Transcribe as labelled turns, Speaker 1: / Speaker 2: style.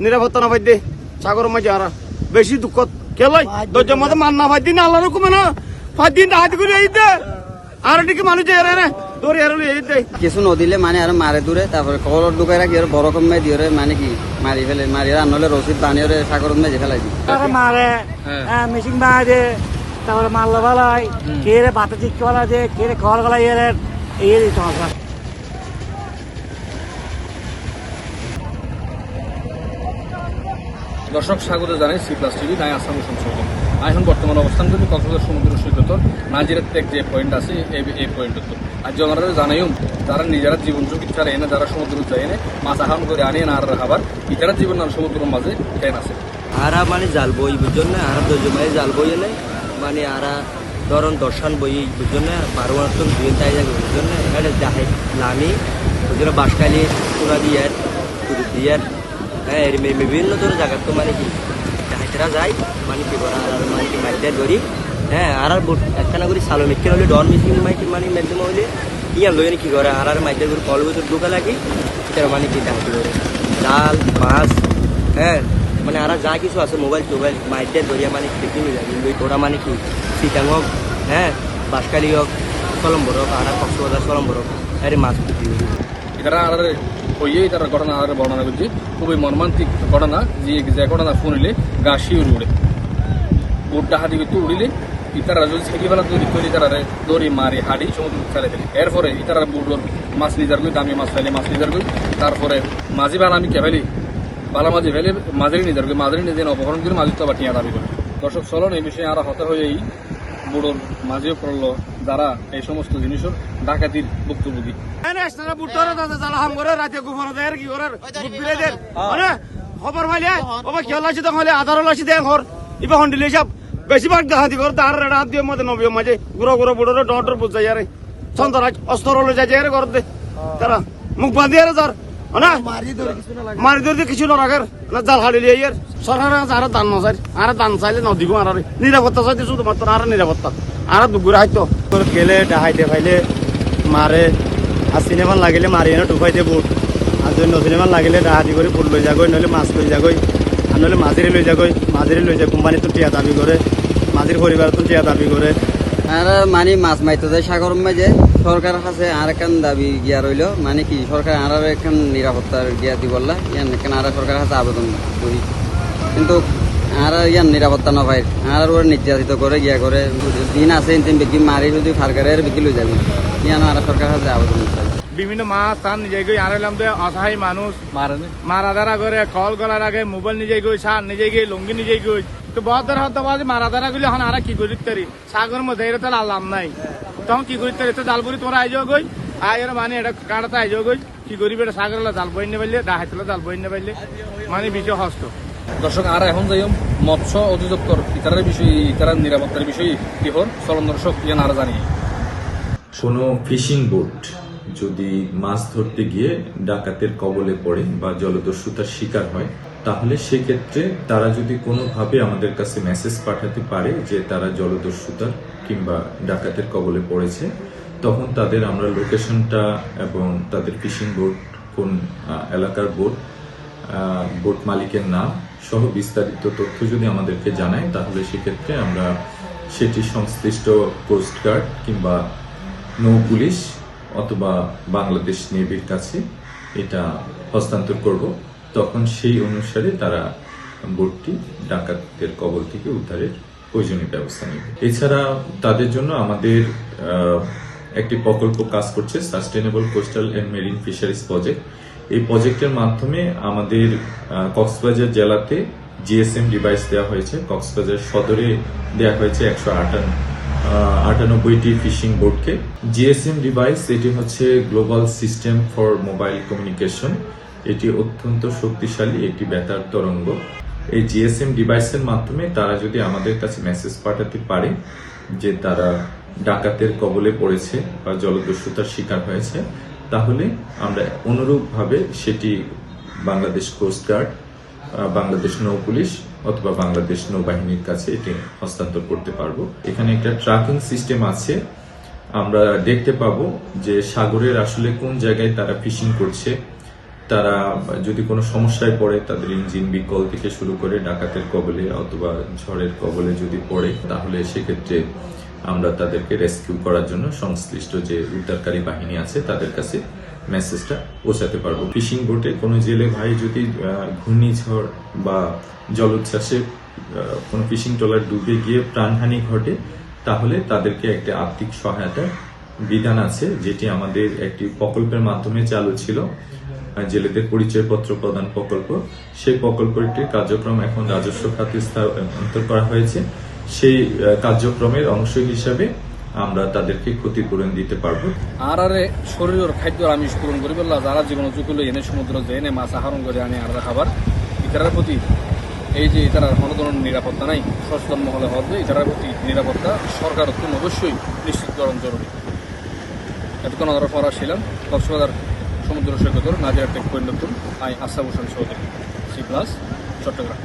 Speaker 1: নিরাপত্তা না পাইতে সাগর মাঝে আর বেশি দুঃখ কেলাই ধৈর্য মতো মান না পাইতি না আল্লাহ রকম না পাইতি হাত করে এই দে আর এদিকে মানুষ এরে দৌড়ে এর এই দে
Speaker 2: কিছু নদিলে মানে আর মারে দূরে তারপরে কলর ঢুকাই রাখি আর বড় কমে দিয়ে মানে কি মারি ফেলে মারি আর নলে রসিদ বানিয়ে সাগর মেজে ফেলাই দিই
Speaker 3: মারে মেশিন বাজে তারপরে মাল্লা বালাই কে রে বাতা চিক্কি বালা দে কে রে খড় গলা এর এই সমস্যা।
Speaker 4: দর্শক স্বাগত জানাই C+ TV নাই আসাম সংসদ এখন বর্তমান অবস্থান করি কক্সবাজার সমুদ্র সৈকত নাজিরের টেক যে পয়েন্ট আছে এই পয়েন্টত আজ আমরা জানাই যারা নিজেরা জীবন ঝুঁকি ছাড়ে এনে যারা সমুদ্র যায় এনে মাছ আহরণ করে আনিয়ে আর খাবার ইতারা জীবন আর সমুদ্রের মাঝে ট্রেন আছে
Speaker 5: আরা মানে জাল বই বুঝছেন না আর দর্জমায় জাল বই এনে মানে আরা ধরুন দর্শন বই বুঝছেন না 12 মতন দুই তাই যাবে বুঝছেন না এটা যাহে লামি বুঝছেন বাসকালি সোনা দিয়ার কুদু দিয়ার হ্যাঁ বিভিন্ন ধরনের জায়গা তো মানে কি যাহাইতেরা যায় মানে কি করা আর মানে কি মাইদের ধরি হ্যাঁ আর একখানা করে সালো মিটকে হলে ডন মিশিং মাইকে মানে মাধ্যমে হলে ইয়া লইনি কি করে আর মাইদের করে কল ভিতর ঢোকা লাগে সেটা মানে কি ডাহাইতে করে ডাল মাছ হ্যাঁ মানে আর যা কিছু আছে মোবাইল টোবাইল মাইদের ধরিয়া মানে দেখি নিয়ে যাবে ওরা মানে কি সিটাং হোক হ্যাঁ বাসকালি হোক কলম্বর হোক আর কক্সবাজার কলম্বর হোক আরে মাছ বিক্রি
Speaker 4: এটারা আর হইয়ে তারা ঘটনা আর বর্ণনা করছি খুবই মর্মান্তিক ঘটনা যে ঘটনা শুনিলে গা শিউর উড়ে বোটটা হাতি করতে উড়িলে ইতারা যদি ছেলেবেলা তৈরি করে তারা দড়ি মারি হাড়ি সমুদ্র ফেলে ফেলে এরপরে ইতারা বুটর মাছ নিজার করি দামি মাছ ফেলে মাছ নিজার করি তারপরে মাঝি বান আমি কে ফেলি বালা মাঝি ফেলে মাঝারি নিজার করি মাঝারি নিজে অপহরণ করে মাঝি তো আবার টিয়া দাবি করে দর্শক চলন এই বিষয়ে আরো হতে হয়ে বুড়োর মাঝিও পড়লো যারা এই সমস্ত জিনিসের ডাকাতির ভুক্তভোগী
Speaker 1: খবর পাইলে খেয়াল আছে তখন আধার আছে দেখ ইবা হন্ডিলে সব বেশিরভাগ হাতি করে তার হাত দিয়ে মধ্যে নবীয় মাঝে গুড়ো গুড়ো বুড়োরে ডর বুঝাই আরে সন্তরাজ অস্ত্র হলে যাই যাই ঘর দে তারা মুখ বাঁধি আরে যার না মারি ধরে কিছু না রাখার না জাল হাড়ি লিয়ে আর সরকার আর দান নচাই আর দান চাইলে নদীব আর নিরাপত্তা চাইতে শুধুমাত্র আর নিরাপত্তা আর দুগুড়ে হাইতো
Speaker 6: গেলে ডাহাইতে ফাইলে মারে আর সিনেমা লাগিলে মারি এনে ঢুকাইতে বুট আর যদি সিনেমা লাগিলে ডাহাতি করে বুট লই যাগৈ নহলে মাছ লই যাগৈ আর নহলে মাঝিরে লই যাগৈ মাঝিরে লই যায় কোম্পানি তো টিয়া দাবি করে মাঝির পরিবার তো টিয়া দাবি করে
Speaker 2: আর মানে মাছ মাইতে যায় সাগর মাঝে সরকারের কাছে আর একখান দাবি গিয়া রইল মানে কি সরকার আর একখান নিরাপত্তার গিয়া দি বললা ইয়ান একখান আর সরকারের কাছে আবেদন করি কিন্তু আর ইয়ান নিরাপত্তা না পাই আর ওর নির্যাতিত করে গিয়া করে দিন আছে বিক্রি মারি যদি সরকারের বিক্রি লই যাবে ইয়ান আর সরকারের কাছে আবেদন
Speaker 1: বিভিন্ন মাছ তার নিজে গিয়ে আনাইলাম দে অসহায় মানুষ মারা দারা করে কল গলার আগে মোবাইল নিজে গই সার নিজে গিয়ে লুঙ্গি নিজে গই তো বহুত ধর হতে পারে মারা দারা গুলি এখন আর কি করি তারি সাগর মধ্যে এটা তাহলে আল্লাম নাই তখন কি করি তারি তো জালপুরি তোমরা আইজো গই আয়ের মানে এটা কাটাতে আইজো গই কি করিবে এটা সাগর জাল বই নেবাইলে ডাহাইতলে জাল বই নেবাইলে মানে বিষয় হস্ত
Speaker 4: দর্শক আর এখন যাই মৎস্য অধিদপ্তর ইতারার বিষয়ে ইতারার নিরাপত্তার বিষয়ে কি হর চলন দর্শক ইয়ান আর জানি
Speaker 7: কোনো ফিশিং বোট যদি মাছ ধরতে গিয়ে ডাকাতের কবলে পড়ে বা জলদস্যুতার শিকার হয় তাহলে সেক্ষেত্রে তারা যদি কোনোভাবে আমাদের কাছে মেসেজ পাঠাতে পারে যে তারা জলদস্যুতার কিংবা ডাকাতের কবলে পড়েছে তখন তাদের আমরা লোকেশনটা এবং তাদের ফিশিং বোট কোন এলাকার বোট মালিকের নাম সহ বিস্তারিত তথ্য যদি আমাদেরকে জানায় তাহলে সেক্ষেত্রে আমরা সেটি সংশ্লিষ্ট কোস্টগার্ড কিংবা নৌ পুলিশ অথবা বাংলাদেশ নেভির কাছে এটা হস্তান্তর করব তখন সেই অনুসারে তারা বোটটি ডাকাতদের কবল থেকে উদ্ধারের প্রয়োজনীয় ব্যবস্থা নেবে এছাড়া তাদের জন্য আমাদের একটি প্রকল্প কাজ করছে sustainable coastal and marine fisheries project এই প্রজেক্টের মাধ্যমে আমাদের কক্সবাজার জেলাতে জিএসএম ডিভাইস দেওয়া হয়েছে কক্সবাজার সদরে দেওয়া হয়েছে 198টি ফিশিং বোটকে জিএসএম ডিভাইস এটি হচ্ছে global system for mobile communication এটি অত্যন্ত শক্তিশালী একটি বেতার তরঙ্গ এই জিএসএম ডিভাইসের মাধ্যমে তারা যদি আমাদের কাছে মেসেজ পাঠাতে পারে যে তারা ডাকাতের কবলে পড়েছে বা জলদস্যুতার শিকার হয়েছে তাহলে আমরা অনুরূপভাবে সেটি বাংলাদেশ কোস্টগার্ড বাংলাদেশ নৌ পুলিশ অথবা বাংলাদেশ নৌবাহিনীর কাছে এটি হস্তান্তর করতে পারবো এখানে একটা ট্র্যাকিং সিস্টেম আছে আমরা দেখতে পাবো যে সাগরের আসলে কোন জায়গায় তারা ফিশিং করছে তারা যদি কোনো সমস্যায় পড়ে, তাদের ইঞ্জিন বিকল থেকে শুরু করে ডাকাতের কবলে অথবা ঝড়ের কবলে যদি পড়ে, তাহলে সেক্ষেত্রে আমরা তাদেরকে রেস্কিউ করার জন্য সংশ্লিষ্ট যে উদ্ধারকারী বাহিনী আছে তাদের কাছে মেসেজটা পৌঁছাতে পারবো। ফিশিং বোটে কোনো জেলে ভাই যদি ঘূর্ণিঝড় বা জলোচ্ছ্বাসে কোনো ফিশিং ট্রলার ডুবে গিয়ে প্রাণহানি ঘটে, তাহলে তাদেরকে একটা আর্থিক সহায়তার বিধান আছে, যেটি আমাদের একটি প্রকল্পের মাধ্যমে চালু ছিল, জেলেদের পরিচয়পত্র প্রদান প্রকল্প। সেই প্রকল্পটির কার্যক্রম এখন রাজস্ব খাতে স্থানান্তর করা হয়েছে। সেই কার্যক্রমের অংশ হিসাবে আমরা তাদেরকে ক্ষতিপূরণ দিতে পারবো।
Speaker 4: আর শরীরের খাদ্য আমিষ পূরণ করি বললা যারা জীবন ঝুঁকিলে এনে সমুদ্র যে এনে মাছ আহরণ করে আনে আর খাবার, ইতারার প্রতি এই যে ইতারার কোনো ধরনের নিরাপত্তা নাই, সচেতন মহলে হবে ইতারার প্রতি নিরাপত্তা সরকার অবশ্যই নিশ্চিতকরণ জরুরি। এতক্ষণ আমরা পড়া ছিলাম কক্সবাজার সমুদ্র সৈকতের নাজিরা টেক পয়েন্ট আই আশা ভূষণ চৌধুরী, C+ চট্টগ্রাম।